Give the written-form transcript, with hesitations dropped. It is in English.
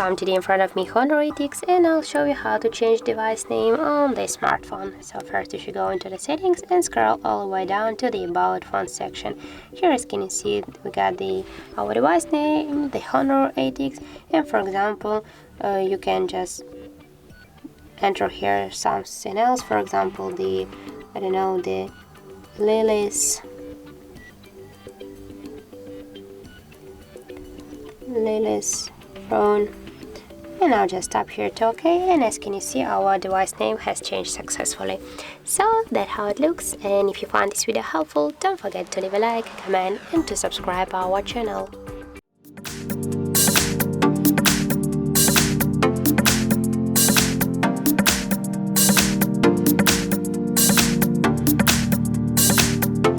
come today in front of me Honor 8X, and I'll show you how to change device name on the smartphone. So first you should go into the settings and scroll all the way down to the about phone section. Here, as can you see, we got our device name, the Honor 8X, and for example you can just enter here something else, for example the Lily's phone, and I'll just tap here to OK, and as can you see, our device name has changed successfully. So that's how it looks, and if you found this video helpful, don't forget to leave a like, comment and to subscribe our channel.